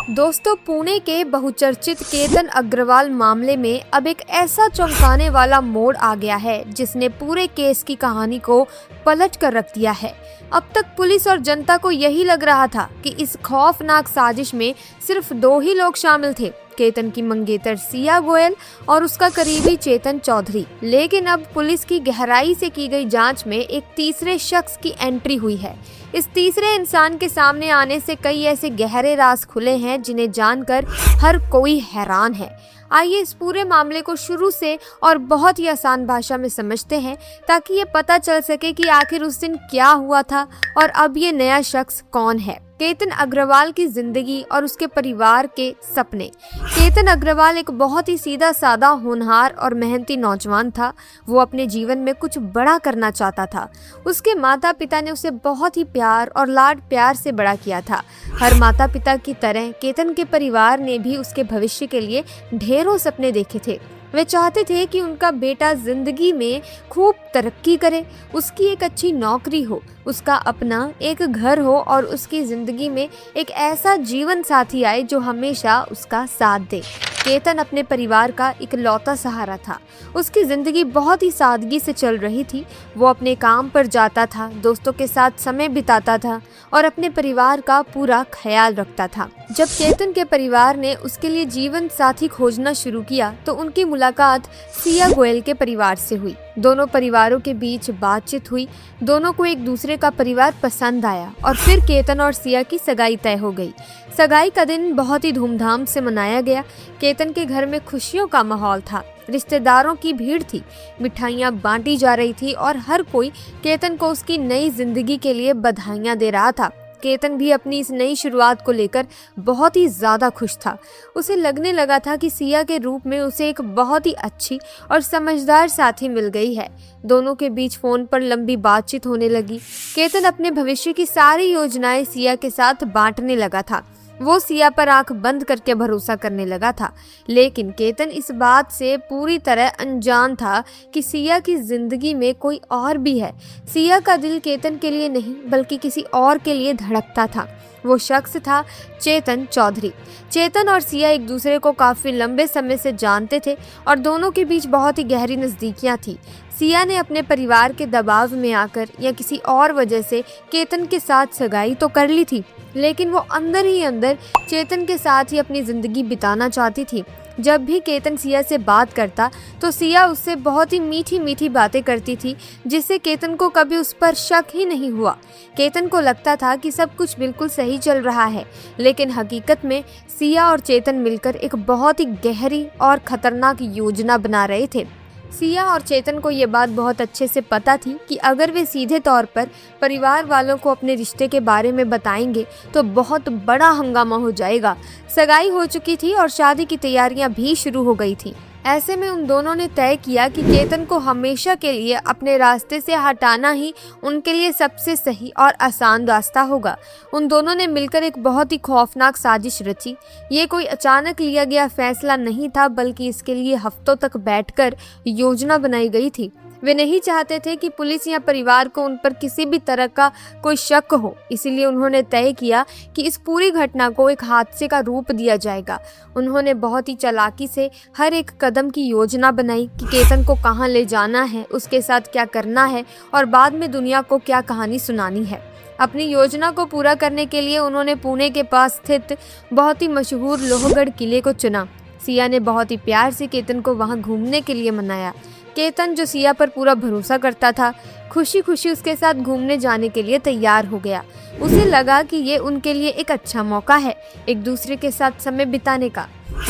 दोस्तों, पुणे के बहुचर्चित केतन अग्रवाल मामले में अब एक ऐसा चौंकाने वाला मोड़ आ गया है जिसने पूरे केस की कहानी को पलट कर रख दिया है। अब तक पुलिस और जनता को यही लग रहा था कि इस खौफनाक साजिश में सिर्फ 2 ही लोग शामिल थे, केतन की मंगेतर सिया गोयल और उसका करीबी चेतन चौधरी। लेकिन अब पुलिस की गहराई से की गई जांच में एक तीसरे शख्स की एंट्री हुई है। इस तीसरे इंसान के सामने आने से कई ऐसे गहरे राज खुले हैं जिन्हें जानकर हर कोई हैरान है। आइए इस पूरे मामले को शुरू से और बहुत ही आसान भाषा में समझते हैं ताकि ये पता चल सके कि आखिर उस दिन क्या हुआ था और अब ये नया शख्स कौन है। केतन अग्रवाल की जिंदगी और उसके परिवार के सपने। केतन अग्रवाल एक बहुत ही सीधा साधा, होनहार और मेहनती नौजवान था। वो अपने जीवन में कुछ बड़ा करना चाहता था। उसके माता पिता ने उसे बहुत ही प्यार और लाड प्यार से बड़ा किया था। हर माता पिता की तरह केतन के परिवार ने भी उसके भविष्य के लिए ढेरों सपने देखे थे। वे चाहते थे कि उनका बेटा जिंदगी में खूब तरक्की करे, उसकी एक अच्छी नौकरी हो, उसका अपना एक घर हो और उसकी जिंदगी में एक ऐसा जीवन साथी आए जो हमेशा उसका साथ दे। केतन अपने परिवार का इकलौता सहारा था। उसकी जिंदगी बहुत ही सादगी से चल रही थी। वो अपने काम पर जाता था, दोस्तों के साथ समय बिताता था और अपने परिवार का पूरा ख्याल रखता था। जब केतन के परिवार ने उसके लिए जीवन साथी खोजना शुरू किया तो उनकी मुलाकात सिया गोयल के परिवार से हुई। दोनों परिवारों के बीच बातचीत हुई। दोनों को एक दूसरे का परिवार पसंद आया और फिर केतन और सिया की सगाई तय हो गई। सगाई का दिन बहुत ही धूमधाम से मनाया गया। केतन के घर में खुशियों का माहौल था। रिश्तेदारों की भीड़ थी, मिठाइयाँ बांटी जा रही थी और हर कोई केतन को उसकी नई जिंदगी के लिए बधाइयाँ दे रहा था। केतन भी अपनी इस नई शुरुआत को लेकर बहुत ही ज्यादा खुश था। उसे लगने लगा था कि सिया के रूप में उसे एक बहुत ही अच्छी और समझदार साथी मिल गई है। दोनों के बीच फोन पर लंबी बातचीत होने लगी। केतन अपने भविष्य की सारी योजनाएं सिया के साथ बांटने लगा था। वो सिया पर आंख बंद करके भरोसा करने लगा था, लेकिन केतन इस बात से पूरी तरह अनजान था कि सिया की जिंदगी में कोई और भी है। सिया का दिल केतन के लिए नहीं बल्कि किसी और के लिए धड़कता था। वो शख्स था चेतन चौधरी। चेतन और सिया एक दूसरे को काफी लंबे समय से जानते थे और दोनों के बीच बहुत ही गहरी नजदीकियां थी। सिया ने अपने परिवार के दबाव में आकर या किसी और वजह से केतन के साथ सगाई तो कर ली थी, लेकिन वो अंदर ही अंदर चेतन के साथ ही अपनी जिंदगी बिताना चाहती थी। जब भी केतन सिया से बात करता तो सिया उससे बहुत ही मीठी मीठी बातें करती थी, जिससे केतन को कभी उस पर शक ही नहीं हुआ। केतन को लगता था कि सब कुछ बिल्कुल सही चल रहा है, लेकिन हकीकत में सिया और चेतन मिलकर एक बहुत ही गहरी और खतरनाक योजना बना रहे थे। सिया और चेतन को ये बात बहुत अच्छे से पता थी कि अगर वे सीधे तौर पर परिवार वालों को अपने रिश्ते के बारे में बताएंगे तो बहुत बड़ा हंगामा हो जाएगा। सगाई हो चुकी थी और शादी की तैयारियां भी शुरू हो गई थी। ऐसे में उन दोनों ने तय किया कि केतन को हमेशा के लिए अपने रास्ते से हटाना ही उनके लिए सबसे सही और आसान रास्ता होगा। उन दोनों ने मिलकर एक बहुत ही खौफनाक साजिश रची। ये कोई अचानक लिया गया फैसला नहीं था, बल्कि इसके लिए हफ्तों तक बैठकर योजना बनाई गई थी। वे नहीं चाहते थे कि पुलिस या परिवार को उन पर किसी भी तरह का कोई शक हो, इसीलिए उन्होंने तय किया कि इस पूरी घटना को एक हादसे का रूप दिया जाएगा। उन्होंने बहुत ही चालाकी से हर एक कदम की योजना बनाई कि केतन को कहाँ ले जाना है, उसके साथ क्या करना है और बाद में दुनिया को क्या कहानी सुनानी है। अपनी योजना को पूरा करने के लिए उन्होंने पुणे के पास स्थित बहुत ही मशहूर लोहगढ़ किले को चुना। सिया ने बहुत ही प्यार से केतन को वहां घूमने के लिए मनाया। केतन, जो सिया पर पूरा भरोसा करता था, खुशी खुशी उसके साथ घूमने जाने के लिए तैयार हो गया। उसे लगा कि ये उनके लिए एक अच्छा मौका है एक दूसरे के साथ समय बिताने का।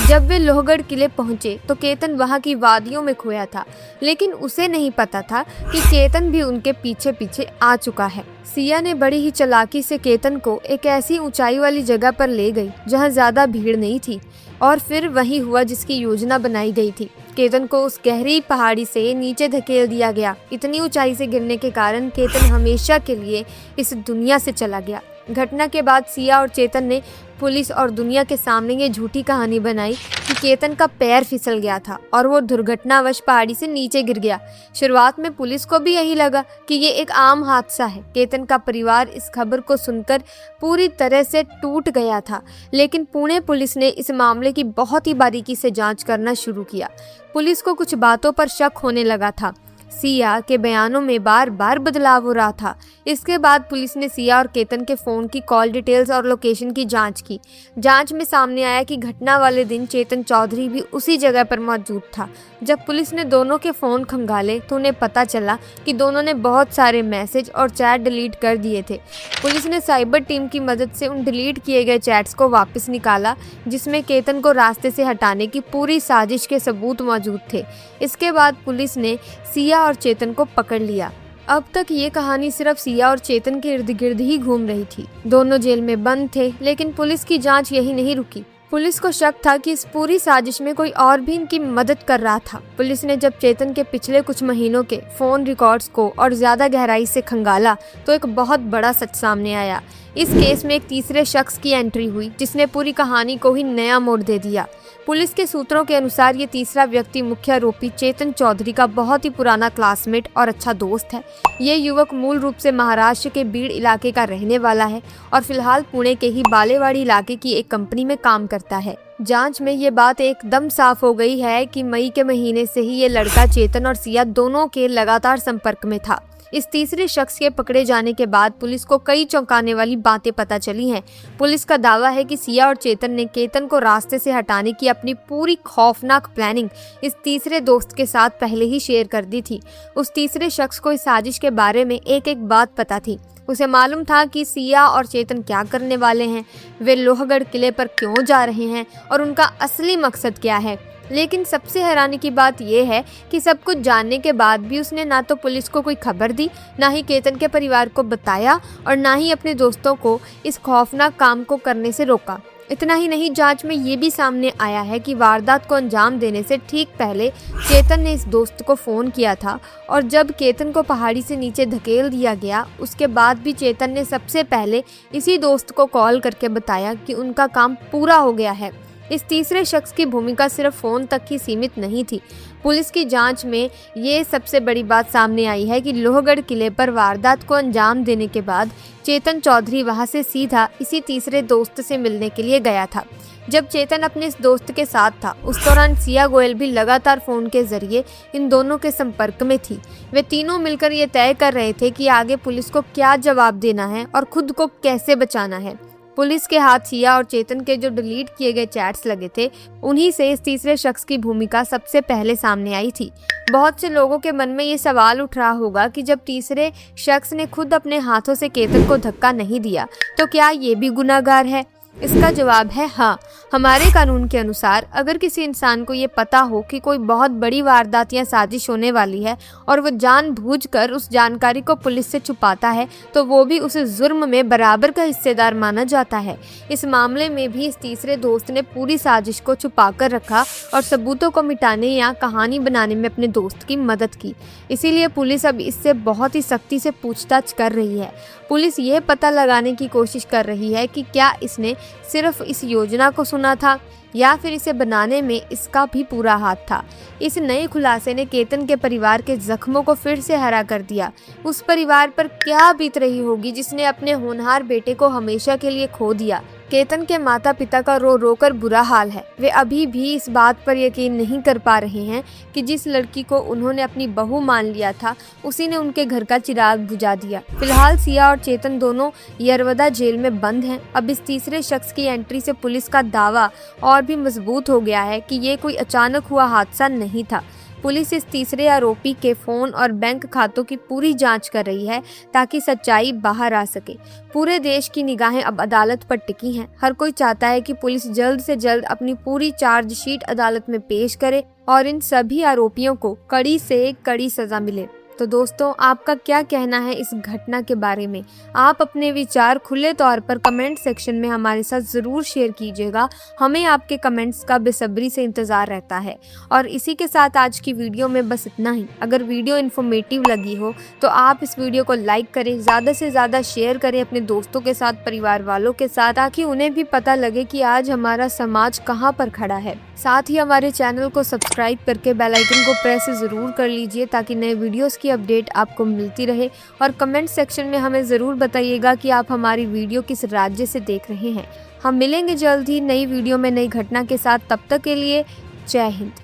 जब वे लोहगढ़ किले पहुंचे तो केतन वहां की वादियों में खोया था, लेकिन उसे नहीं पता था कि केतन भी उनके पीछे पीछे आ चुका है। सिया ने बड़ी ही चालाकी से केतन को एक ऐसी ऊंचाई वाली जगह पर ले गई जहां ज्यादा भीड़ नहीं थी और फिर वही हुआ जिसकी योजना बनाई गई थी। केतन को उस गहरी पहाड़ी से नीचे धकेल दिया गया। इतनी ऊंचाई से गिरने के कारण केतन हमेशा के लिए इस दुनिया से चला गया। घटना के बाद सिया और चेतन ने पुलिस और दुनिया के सामने ये झूठी कहानी बनाई कि कि केतन का पैर फिसल गया था और वो दुर्घटनावश पहाड़ी से नीचे गिर गया। शुरुआत में पुलिस को भी यही लगा कि ये एक आम हादसा है। केतन का परिवार इस खबर को सुनकर पूरी तरह से टूट गया था, लेकिन पुणे पुलिस ने इस मामले की बहुत ही बारीकी से जांच करना शुरू किया। पुलिस को कुछ बातों पर शक होने लगा था। सिया के बयानों में बार बार बदलाव हो रहा था। इसके बाद पुलिस ने सिया और केतन के फ़ोन की कॉल डिटेल्स और लोकेशन की जांच की। जांच में सामने आया कि घटना वाले दिन चेतन चौधरी भी उसी जगह पर मौजूद था। जब पुलिस ने दोनों के फ़ोन खंगाले तो उन्हें पता चला कि दोनों ने बहुत सारे मैसेज और चैट डिलीट कर दिए थे। पुलिस ने साइबर टीम की मदद से उन डिलीट किए गए चैट्स को वापस निकाला, जिसमें केतन को रास्ते से हटाने की पूरी साजिश के सबूत मौजूद थे। इसके बाद पुलिस ने सिया और चेतन को पकड़ लिया। अब तक ये कहानी सिर्फ सिया और चेतन के इर्द गिर्द ही घूम रही थी। दोनों जेल में बंद थे, लेकिन पुलिस की जांच यही नहीं रुकी। पुलिस को शक था कि इस पूरी साजिश में कोई और भी इनकी मदद कर रहा था। पुलिस ने जब चेतन के पिछले कुछ महीनों के फोन रिकॉर्ड्स को और ज्यादा गहराई से खंगाला तो एक बहुत बड़ा सच सामने आया। इस केस में एक तीसरे शख्स की एंट्री हुई, जिसने पूरी कहानी को ही नया मोड़ दे दिया। पुलिस के सूत्रों के अनुसार ये तीसरा व्यक्ति मुख्य आरोपी चेतन चौधरी का बहुत ही पुराना क्लासमेट और अच्छा दोस्त है। ये युवक मूल रूप से महाराष्ट्र के बीड़ इलाके का रहने वाला है और फिलहाल पुणे के ही बालेवाड़ी इलाके की एक कंपनी में काम करता है। जांच में ये बात एकदम साफ हो गई है कि मई के महीने से ही ये लड़का चेतन और सिया दोनों के लगातार संपर्क में था। इस तीसरे शख्स के पकड़े जाने के बाद पुलिस को कई चौंकाने वाली बातें पता चली हैं। पुलिस का दावा है कि सिया और चेतन ने केतन को रास्ते से हटाने की अपनी पूरी खौफनाक प्लानिंग इस तीसरे दोस्त के साथ पहले ही शेयर कर दी थी। उस तीसरे शख्स को इस साजिश के बारे में एक एक बात पता थी। उसे मालूम था कि सिया और चेतन क्या करने वाले हैं, वे लोहगढ़ किले पर क्यों जा रहे हैं और उनका असली मकसद क्या है। लेकिन सबसे हैरानी की बात यह है कि सब कुछ जानने के बाद भी उसने ना तो पुलिस को कोई खबर दी, ना ही केतन के परिवार को बताया और ना ही अपने दोस्तों को इस खौफनाक काम को करने से रोका। इतना ही नहीं, जांच में ये भी सामने आया है कि वारदात को अंजाम देने से ठीक पहले चेतन ने इस दोस्त को फ़ोन किया था और जब केतन को पहाड़ी से नीचे धकेल दिया गया, उसके बाद भी चेतन ने सबसे पहले इसी दोस्त को कॉल करके बताया कि उनका काम पूरा हो गया है। इस तीसरे शख्स की भूमिका सिर्फ फ़ोन तक ही सीमित नहीं थी। पुलिस की जांच में ये सबसे बड़ी बात सामने आई है कि लोहगढ़ किले पर वारदात को अंजाम देने के बाद चेतन चौधरी वहां से सीधा इसी तीसरे दोस्त से मिलने के लिए गया था। जब चेतन अपने इस दोस्त के साथ था, उस दौरान सिया गोयल भी लगातार फ़ोन के जरिए इन दोनों के संपर्क में थी। वे तीनों मिलकर ये तय कर रहे थे कि आगे पुलिस को क्या जवाब देना है और खुद को कैसे बचाना है। पुलिस के हाथ सिया और चेतन के जो डिलीट किए गए चैट्स लगे थे, उन्हीं से इस तीसरे शख्स की भूमिका सबसे पहले सामने आई थी। बहुत से लोगों के मन में ये सवाल उठ रहा होगा कि जब तीसरे शख्स ने खुद अपने हाथों से केतन को धक्का नहीं दिया तो क्या ये भी गुनाहगार है? इसका जवाब है हाँ। हमारे कानून के अनुसार अगर किसी इंसान को ये पता हो कि कोई बहुत बड़ी वारदात या साजिश होने वाली है और वो जानबूझकर उस जानकारी को पुलिस से छुपाता है तो वो भी उस जुर्म में बराबर का हिस्सेदार माना जाता है। इस मामले में भी इस तीसरे दोस्त ने पूरी साजिश को छुपा कर रखा और सबूतों को मिटाने या कहानी बनाने में अपने दोस्त की मदद की। इसीलिए पुलिस अब इससे बहुत ही सख्ती से पूछताछ कर रही है। पुलिस ये पता लगाने की कोशिश कर रही है कि क्या इसने सिर्फ इस योजना को सुना था या फिर इसे बनाने में इसका भी पूरा हाथ था। इस नए खुलासे ने केतन के परिवार के जख्मों को फिर से हरा कर दिया। उस परिवार पर क्या बीत रही होगी जिसने अपने होनहार बेटे को हमेशा के लिए खो दिया। केतन के माता पिता का रो रो कर बुरा हाल है। वे अभी भी इस बात पर यकीन नहीं कर पा रहे हैं कि जिस लड़की को उन्होंने अपनी बहू मान लिया था, उसी ने उनके घर का चिराग बुझा दिया। फिलहाल सिया और चेतन दोनों यरवदा जेल में बंद हैं। अब इस तीसरे शख्स की एंट्री से पुलिस का दावा और भी मजबूत हो गया है कि ये कोई अचानक हुआ हादसा नहीं था। पुलिस इस तीसरे आरोपी के फ़ोन और बैंक खातों की पूरी जांच कर रही है ताकि सच्चाई बाहर आ सके। पूरे देश की निगाहें अब अदालत पर टिकी हैं। हर कोई चाहता है कि पुलिस जल्द से जल्द अपनी पूरी चार्जशीट अदालत में पेश करे और इन सभी आरोपियों को कड़ी से कड़ी सजा मिले। तो दोस्तों, आपका क्या कहना है इस घटना के बारे में? आप अपने विचार खुले तौर पर कमेंट सेक्शन में हमारे साथ ज़रूर शेयर कीजिएगा। हमें आपके कमेंट्स का बेसब्री से इंतज़ार रहता है। और इसी के साथ आज की वीडियो में बस इतना ही। अगर वीडियो इन्फॉर्मेटिव लगी हो तो आप इस वीडियो को लाइक करें, ज़्यादा से ज़्यादा शेयर करें अपने दोस्तों के साथ, परिवार वालों के साथ, ताकि उन्हें भी पता लगे कि आज हमारा समाज कहाँ पर खड़ा है। साथ ही हमारे चैनल को सब्सक्राइब करके बेल आइकन को प्रेस ज़रूर कर लीजिए ताकि नए वीडियोस की अपडेट आपको मिलती रहे। और कमेंट सेक्शन में हमें ज़रूर बताइएगा कि आप हमारी वीडियो किस राज्य से देख रहे हैं। हम मिलेंगे जल्द ही नई वीडियो में नई घटना के साथ। तब तक के लिए जय हिंद।